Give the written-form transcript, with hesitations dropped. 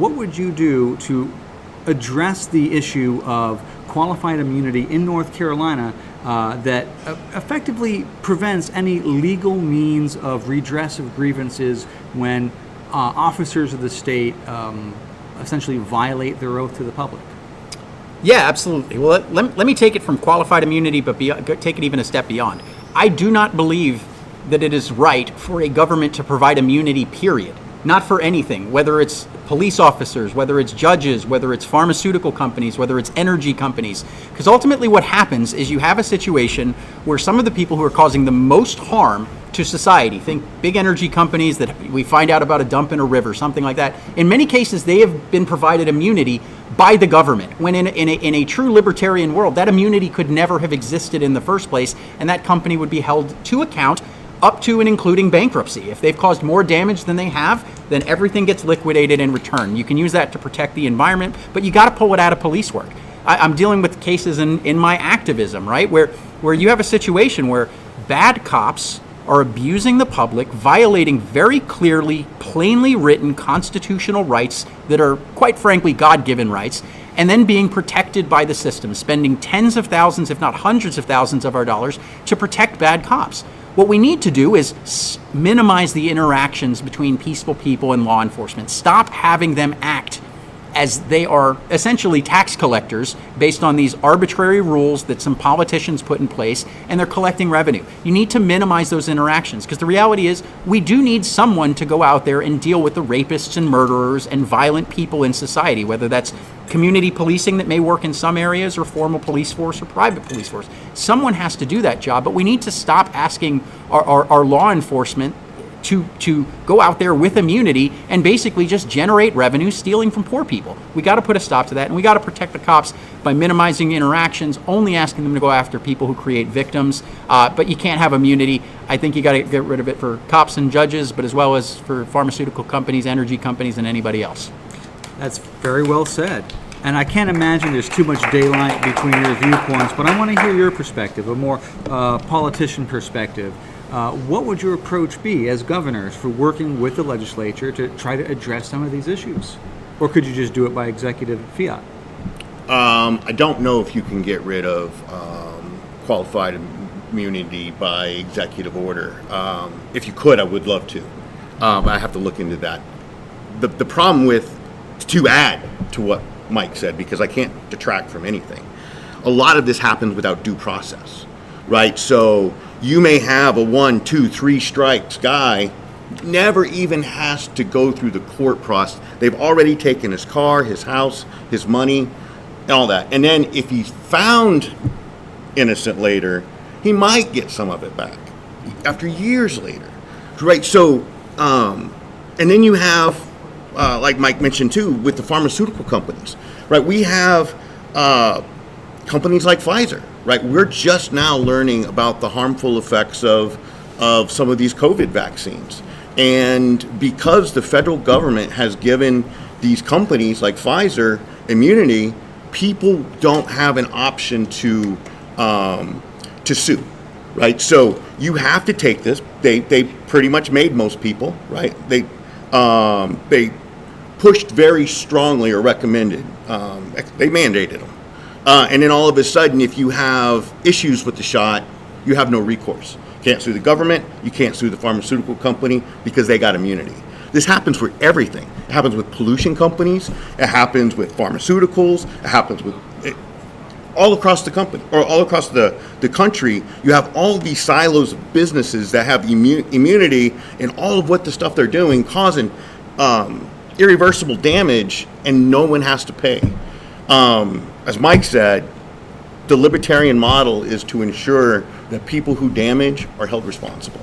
what would you do to address the issue of qualified immunity in North Carolina that effectively prevents any legal means of redress of grievances when officers of the state essentially violate their oath to the public? Yeah, absolutely. Well, let me take it from qualified immunity, but take it even a step beyond. I do not believe that it is right for a government to provide immunity, period. Not for anything, whether it's police officers, whether it's judges, whether it's pharmaceutical companies, whether it's energy companies. Because ultimately what happens is you have a situation where some of the people who are causing the most harm to society, think big energy companies that we find out about a dump in a river, something like that, in many cases they have been provided immunity by the government, when in a true libertarian world, that immunity could never have existed in the first place, and that company would be held to account up to and including bankruptcy. If they've caused more damage than they have, then everything gets liquidated in return. You can use that to protect the environment, but you got to pull it out of police work. I'm dealing with cases in my activism, right, where you have a situation where bad cops are abusing the public, violating very clearly, plainly written constitutional rights that are, quite frankly, God-given rights, and then being protected by the system, spending tens of thousands, if not hundreds of thousands of our dollars to protect bad cops. What we need to do is minimize the interactions between peaceful people and law enforcement. Stop having them act as they are essentially tax collectors based on these arbitrary rules that some politicians put in place, and they're collecting revenue. You need to minimize those interactions, because the reality is we do need someone to go out there and deal with the rapists and murderers and violent people in society, whether that's community policing that may work in some areas, or formal police force or private police force. Someone has to do that job, but we need to stop asking our law enforcement to go out there with immunity and basically just generate revenue stealing from poor people. We got to put a stop to that, and we got to protect the cops by minimizing interactions, only asking them to go after people who create victims. But you can't have immunity. I think you got to get rid of it for cops and judges, but as well as for pharmaceutical companies, energy companies, and anybody else. That's very well said. And I can't imagine there's too much daylight between your viewpoints, but I want to hear your perspective, a more politician perspective. What would your approach be as governors for working with the legislature to try to address some of these issues? Or could you just do it by executive fiat? I don't know if you can get rid of qualified immunity by executive order. If you could, I would love to. I have to look into that. The problem with, to add to what Mike said, because I can't detract from anything, a lot of this happens without due process, right? So you may have a 1, 2, 3 strikes guy, never even has to go through the court process. They've already taken his car, his house, his money, and all that. And then if he's found innocent later, he might get some of it back after years later, right? So, and then you have, like Mike mentioned too, with the pharmaceutical companies, right? We have companies like Pfizer, right? We're just now learning about the harmful effects of some of these COVID vaccines. And because the federal government has given these companies like Pfizer immunity, people don't have an option to sue, right? So you have to take this. They pretty much made most people, right? They pushed very strongly or recommended. They mandated them. And then all of a sudden, if you have issues with the shot, you have no recourse. You can't sue the government. You can't sue the pharmaceutical company because they got immunity. This happens for everything. It happens with pollution companies. It happens with pharmaceuticals. It happens with all across the company, or all across the country. You have all these silos of businesses that have immunity, and all of what the stuff they're doing causing irreversible damage, and no one has to pay. As Mike said, the libertarian model is to ensure that people who damage are held responsible.